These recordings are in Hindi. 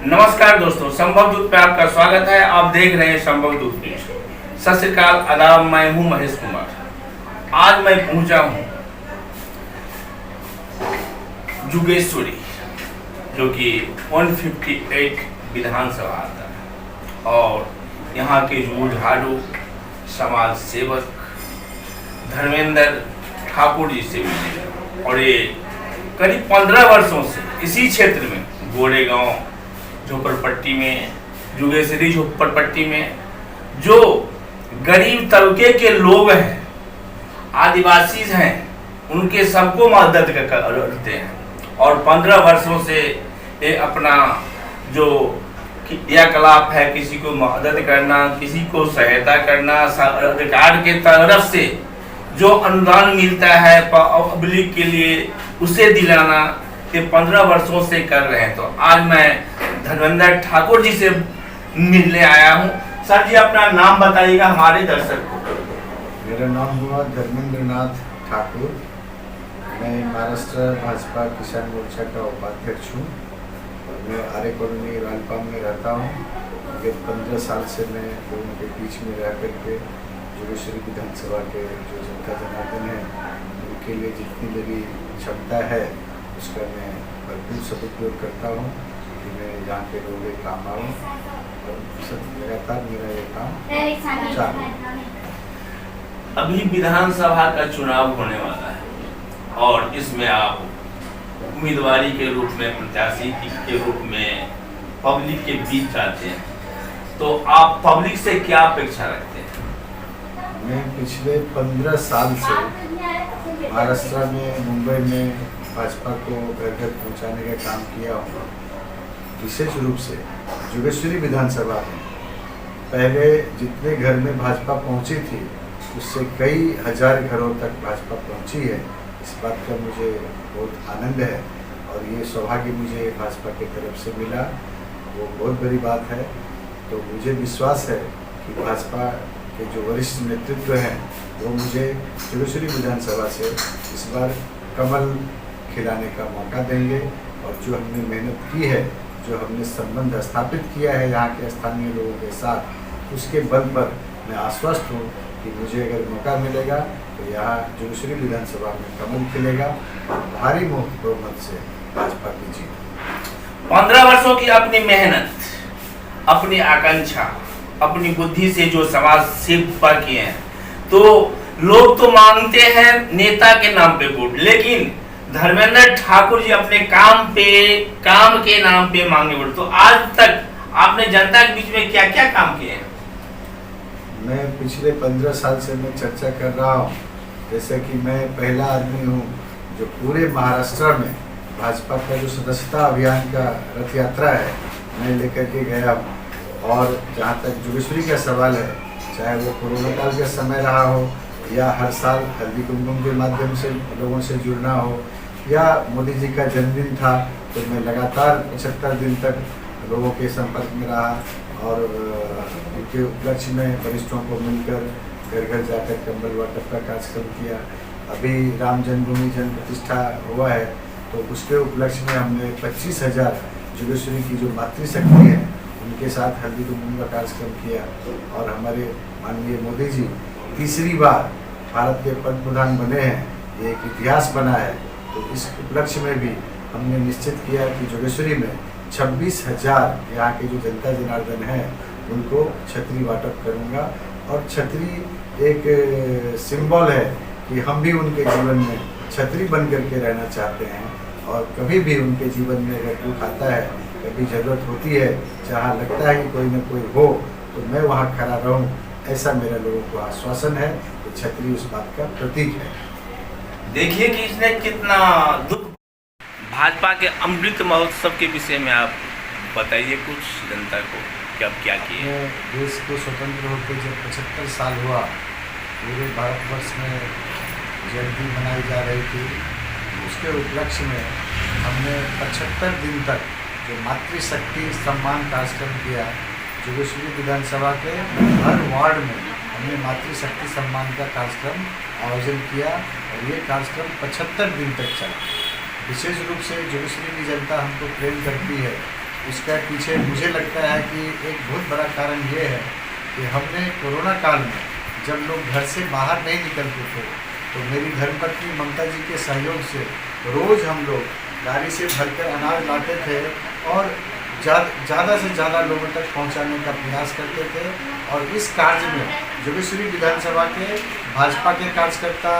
नमस्कार दोस्तों, संभव दूत पे आपका स्वागत है। आप देख रहे हैं संभव दूत न्यूज। सत श्री अकाल, आदाब। मैं हूं महेश कुमार। आज मैं पहुंचा हूं जुगेश्वरी, जो कि 158 विधानसभा आता है, और यहाँ के जुझारू समाज सेवक धर्मेंद्र ठाकुर जी से मिले। और ये करीब 15 वर्षों से इसी क्षेत्र में गोरेगांव झोपड़पट्टी में, जुगेश्वरी झोपड़पट्टी में जो गरीब तबके के लोग हैं, आदिवासी हैं, उनके सबको मदद करते हैं। और 15 वर्षों से ये अपना जो क्रियाकलाप है, किसी को मदद करना, किसी को सहायता करना, सरकार के तरफ से जो अनुदान मिलता है पब्लिक के लिए, उसे दिलाना, ये 15 वर्षों से कर रहे हैं। तो आज मैं धर्मेंद्र ठाकुर जी से मिलने आया हूँ। सर जी, अपना नाम बताइएगा हमारे दर्शक को। मेरा नाम हुआ धर्मेंद्र नाथ ठाकुर। मैं महाराष्ट्र भाजपा किसान मोर्चा का उपाध्यक्ष हूँ और मैं आर्य कॉलोनी रालपाम में रहता हूँ। अगले 15 साल से मैं लोगों के बीच में रह करके जुगेश्वरी विधानसभा के जो जनता जनार्दन है, उनके लिए जितनी मेरी क्षमता है उसका मैं भरपूर सदुपयोग करता हूँ कि मैं यहाँ के लोगों के काम आऊँ, और लगातार मेरा ये काम चालू है। अभी विधानसभा का चुनाव होने वाला है और इसमें आप उम्मीदवारी के रूप में, प्रत्याशी के रूप में पब्लिक के बीच जाते हैं, तो आप पब्लिक से क्या अपेक्षा रखते हैं? मैं पिछले 15 साल से महाराष्ट्र में, मुंबई में भाजपा को घर घर पहुँचाने का काम किया हूँ। विशेष रूप से जुगेश्वरी विधानसभा में पहले जितने घर में भाजपा पहुँची थी, उससे कई हजार घरों तक भाजपा पहुँची है। इस बात का मुझे बहुत आनंद है और ये सौभाग्य मुझे भाजपा की तरफ से मिला, वो बहुत बड़ी बात है। तो मुझे विश्वास है कि भाजपा के जो वरिष्ठ नेतृत्व हैं, वो मुझे जुगेश्वरी विधानसभा से इस बार कमल खिलाने का मौका देंगे। और जो हमने मेहनत की है, जो हमने संबंध स्थापित किया है यहाँ के स्थानीय लोगों के साथ, उसके बल पर मैं आश्वस्त हूँ कि मुझे अगर मौका मिलेगा तो यहाँ जुगेश्वरी विधानसभा में कमल खिलेगा और भारी बहुमत से भाजपा की जीत। 15 वर्षों की अपनी मेहनत, अपनी आकांक्षा, अपनी बुद्धि से जो समाज सेवा किए हैं, तो लोग तो मांगते हैं नेता के नाम पे वोट, लेकिन धर्मेंद्र ठाकुर जी अपने काम के नाम पे मांगे वोट। तो आज तक आपने जनता के बीच में क्या क्या काम किए हैं? मैं पिछले 15 साल से मैं चर्चा कर रहा हूँ। जैसे कि मैं पहला आदमी हूँ जो पूरे महाराष्ट्र में भाजपा का जो सदस्यता अभियान का रथ यात्रा है, मैं लेकर के गया हूँ। और जहाँ तक जुगेश्वरी का सवाल है, चाहे वो कोरोना काल का समय रहा हो या हर साल हल्दी कुमकुम के माध्यम से लोगों से जुड़ना हो, या मोदी जी का जन्मदिन था, तो मैं लगातार 75 दिन तक लोगों के संपर्क में रहा और उनके उपलक्ष्य में वरिष्ठों को मिलकर घर घर जाकर कंबल वाटप का कार्यक्रम किया। अभी राम जन्मभूमि जन्म प्रतिष्ठा हुआ है, तो उसके उपलक्ष्य में हमने 25,000 जुगेश्वरी की जो मातृशक्ति है, उनके साथ हल्दी कुमकुम का कार्यक्रम किया। और हमारे माननीय मोदी जी तीसरी बार भारत के पंतप्रधान बने हैं, ये एक इतिहास बना है। तो इस उपलक्ष्य में भी हमने निश्चित किया कि जुगेश्वरी में 26,000 यहाँ के जो जनता जनार्दन हैं, उनको छतरी वाटप करूँगा। और छतरी एक सिंबल है कि हम भी उनके जीवन में छतरी बन करके रहना चाहते हैं, और कभी भी उनके जीवन में अगर दुख आता है, कभी ज़रूरत होती है, जहाँ लगता है कि कोई न कोई हो, तो मैं वहाँ खड़ा रहूँ, ऐसा मेरा लोगों को आश्वासन है। कि छतरी उस बात का प्रतीक है। देखिए कि इसने कितना दुख। भाजपा के अमृत महोत्सव के विषय में आप बताइए कुछ जनता को कि आप क्या किए। देश को स्वतंत्र होकर जब 75 साल हुआ, पूरे भारतवर्ष में जयंती मनाई जा रही थी, उसके उपलक्ष्य में हमने 75 दिन तक जो मातृशक्ति सम्मान कार्यक्रम किया। जुगेश्वरी विधानसभा के हर वार्ड में हमने मातृशक्ति सम्मान का कार्यक्रम आयोजन किया और ये कार्यक्रम 75 दिन तक चला। विशेष रूप से जुगेश्वरी की जनता हमको प्रेम करती है, उसका पीछे मुझे लगता है कि एक बहुत बड़ा कारण ये है कि हमने कोरोना काल में जब लोग घर से बाहर नहीं निकलते थे तो मेरी धर्मपत्नी ममता जी के सहयोग से रोज़ हम लोग गाड़ी से भरकर अनाज लाते थे और ज़्यादा से ज़्यादा लोगों तक पहुंचाने का प्रयास करते थे। और इस कार्य में जोगेश्वरी विधानसभा के भाजपा के कार्यकर्ता,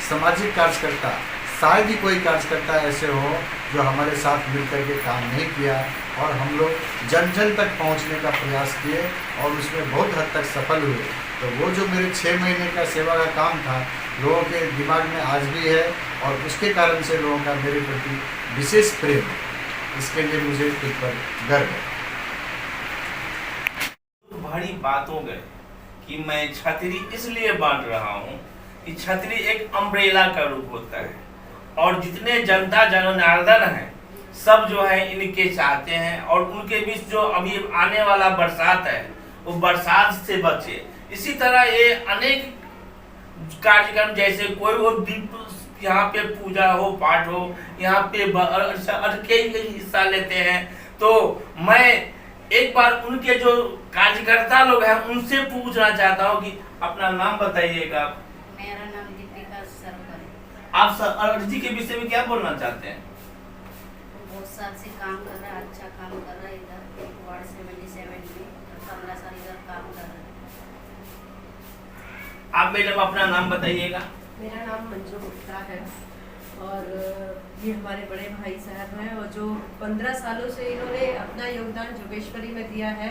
सामाजिक कार्यकर्ता, शायद ही कोई कार्यकर्ता ऐसे हो जो हमारे साथ मिलकर के काम नहीं किया और हम लोग जन जन तक पहुंचने का प्रयास किए और उसमें बहुत हद तक सफल हुए। तो वो जो मेरे 6 महीने का सेवा का काम था लोगों के दिमाग में आज भी है और उसके कारण से लोगों का मेरे प्रति विशेष प्रेम है। इसके लिए मुझे खुद पर गर्व है। बड़ी बात हो गई कि मैं छतरी इसलिए बांट रहा हूँ कि छतरी एक अम्ब्रेला का रूप होता है और जितने जनता जनार्दन हैं सब जो है इनके चाहते हैं और उनके बीच जो अभी आने वाला बरसात है वो बरसात से बचे। इसी तरह ये अनेक कार्यक्रम जैसे कोई वो यहाँ पे पूजा हो, पाठ हो, यहाँ पे के हिस्सा लेते हैं। तो मैं एक बार उनके जो कार्यकर्ता लोग हैं उनसे पूछना चाहता हूँ कि अपना नाम बताइएगा। मेरा नाम दीपिका सरवर है। आप अर्जी के विषय में क्या बोलना चाहते हैं? बहुत साल से काम कर रहा है, अच्छा काम कर रहा है इधर वार्ड 77 में 15 साल इधर काम कर रहा है। आप मैडम अपना नाम बताइएगा। मेरा नाम मंजू गुप्ता है और ये हमारे बड़े भाई साहब हैं और जो 15 सालों से इन्होंने अपना योगदान जोगेश्वरी में दिया है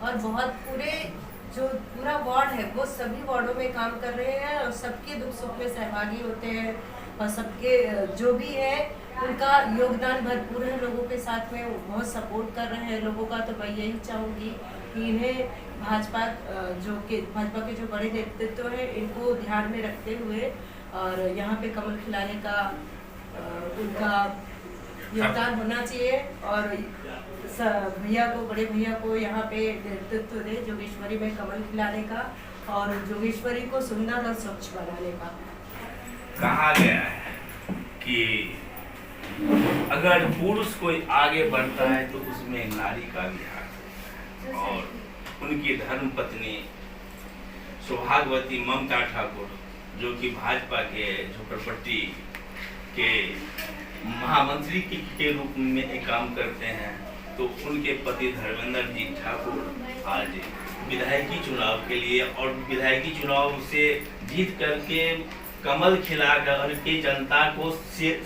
और बहुत पूरा वार्ड है वो सभी वार्डों में काम कर रहे हैं और सबके दुख सुख में सहभागी होते हैं और सबके जो भी है उनका योगदान भरपूर है। लोगों के साथ में बहुत सपोर्ट कर रहे हैं लोगों का। तो मैं यही चाहूँगी कि इन्हें भाजपा के जो बड़े नेतृत्व है इनको ध्यान में रखते हुए और यहाँ पे कमल खिलाने का उनका योगदान होना चाहिए और बड़े भैया को यहाँ पे नेतृत्व दे जोगेश्वरी में कमल खिलाने का और जोगेश्वरी को सुंदर और स्वच्छ बनाने का। कहा गया है कि अगर पुरुष कोई आगे बढ़ता है तो उसमें नारी का भी हाथ है और उनकी धर्मपत्नी सौभाग्यवती ममता ठाकुर जो कि भाजपा के झोपड़पट्टी के महामंत्री के रूप में काम करते हैं। तो उनके पति धर्मेंद्र जी ठाकुर आज विधायकी चुनाव के लिए और विधायकी चुनाव से जीत करके कमल खिलाकर के जनता को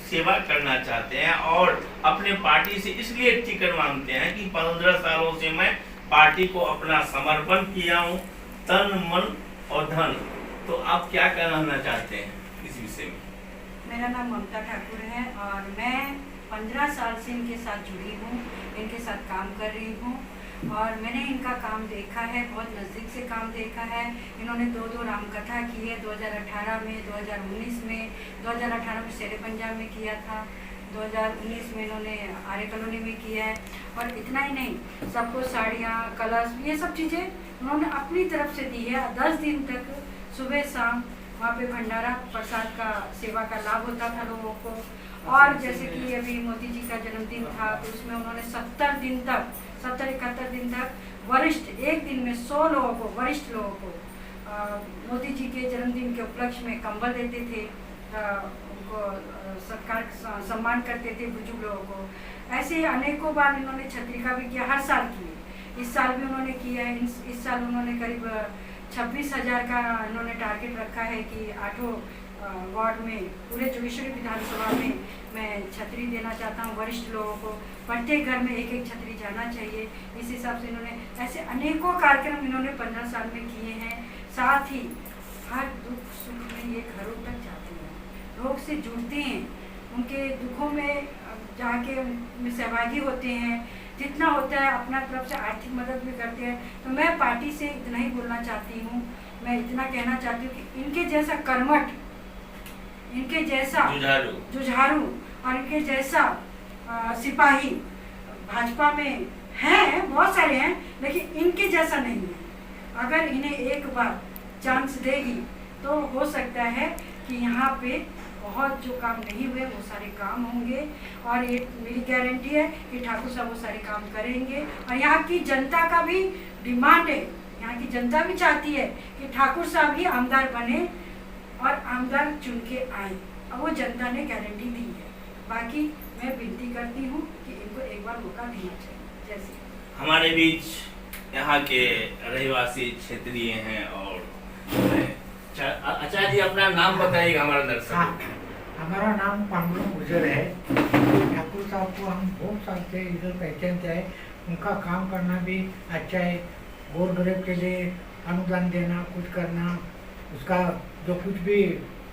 सेवा करना चाहते हैं और अपने पार्टी से इसलिए टिकट मांगते हैं कि 15 सालों से मैं पार्टी को अपना समर्पण किया हूँ, तन मन और धन। तो आप क्या कहना चाहते हैं इस विषय में? मेरा नाम ममता ठाकुर है और मैं 15 साल से इनके साथ जुड़ी हूँ, इनके साथ काम कर रही हूँ और मैंने इनका काम देखा है, बहुत नज़दीक से काम देखा है। इन्होंने 2 रामकथा की है, 2018 में, 2019 में। 2018 में शेरे पंजाब में किया था, 2019 में इन्होंने आर्य कॉलोनी में किया है। और इतना ही नहीं, सबको साड़ियाँ, कलश, ये सब चीज़ें उन्होंने अपनी तरफ से दी है। 10 दिन तक सुबह शाम वहाँ पे भंडारा प्रसाद का सेवा का लाभ होता था लोगों को। और जैसे कि अभी मोदी जी का जन्मदिन था तो उसमें उन्होंने 70-71 दिन तक वरिष्ठ, एक दिन में 100 लोगों को, वरिष्ठ लोगों को मोदी जी के जन्मदिन के उपलक्ष्य में कंबल देते थे, उनको सत्कार सम्मान करते थे बुजुर्ग लोगों को। ऐसे अनेकों बार इन्होंने छतरी का भी किया, हर साल किए। इस साल भी उन्होंने किया है। इस साल उन्होंने करीब 26,000 का इन्होंने टारगेट रखा है कि 8 वार्ड में पूरे जोगेश्वरी विधानसभा में मैं छतरी देना चाहता हूँ वरिष्ठ लोगों को। प्रत्येक घर में एक छतरी जाना चाहिए। इस हिसाब से इन्होंने ऐसे अनेकों कार्यक्रम इन्होंने 15 साल में किए हैं। साथ ही हर दुख सुख में ये घरों तक जाते हैं, लोग से जुड़ते हैं, उनके दुखों में जाके में सहभागी होते हैं। जितना होता है अपना तरफ से आर्थिक मदद भी करते हैं। तो मैं पार्टी से इतना ही बोलना चाहती हूँ, मैं इतना कहना चाहती हूँ कि इनके जैसा कर्मठ, इनके जैसा जुझारू और इनके जैसा सिपाही भाजपा में हैं, बहुत सारे हैं, लेकिन इनके जैसा नहीं है। अगर इन्हें एक बार चांस देगी तो हो सकता है कि यहाँ पे बहुत जो काम नहीं हुए वो सारे काम होंगे, और ये मेरी गारंटी है कि ठाकुर साहब वो सारे काम करेंगे। और यहाँ की जनता का भी डिमांड है, यहाँ की जनता भी चाहती है कि ठाकुर साहब ही आमदार बने और आमदार चुन के आए, और वो जनता ने गारंटी दी है। बाकी मैं विनती करती हूँ कि इनको एक बार मौका देना चाहिए। जैसे हमारे बीच यहाँ के रहवासी क्षेत्रीय हैं, और अच्छा जी अपना नाम बताइएगा हमारा दर्शक। हाँ, हमारा नाम पांडुरंग गुर्जर है। ठाकुर साहब को हम बहुत साल से इधर पहचानते हैं। उनका काम करना भी अच्छा है, गोर गरीब के लिए अनुदान देना, कुछ करना, उसका जो कुछ भी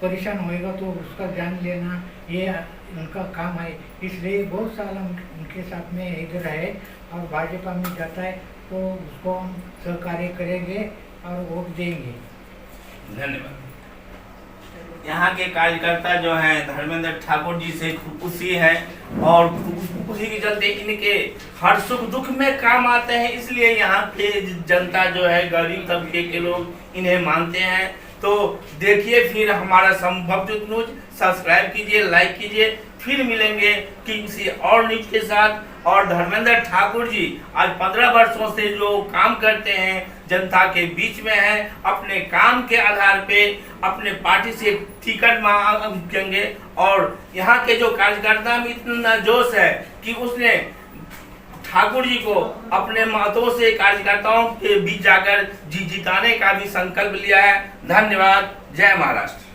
परेशान होएगा तो उसका ध्यान लेना, ये उनका काम है। इसलिए बहुत साल हम उनके साथ में इधर है, और भाजपा में जाता है तो उसको हम सहकार्य करेंगे और वोट देंगे। धन्यवाद। यहाँ के कार्यकर्ता जो हैं धर्मेंद्र ठाकुर जी से खुशी है, और खुशी के चलते इनके हर सुख दुख में काम आते हैं, इसलिए यहाँ पे जनता जो है गरीब तबके के लोग इन्हें मानते हैं। तो देखिए फिर हमारा संभव न्यूज सब्सक्राइब कीजिए, लाइक कीजिए। फिर मिलेंगे किसी और न्यूज के साथ। और धर्मेंद्र ठाकुर जी आज 15 वर्षों से जो काम करते हैं जनता के बीच में है, अपने काम के आधार पे अपने पार्टी से टिकट मांगेंगे। और यहाँ के जो कार्यकर्ता में इतना जोश है कि उसने ठाकुर जी को अपने मतों से कार्यकर्ताओं के बीच जाकर जिताने का भी संकल्प लिया है। धन्यवाद। जय महाराष्ट्र।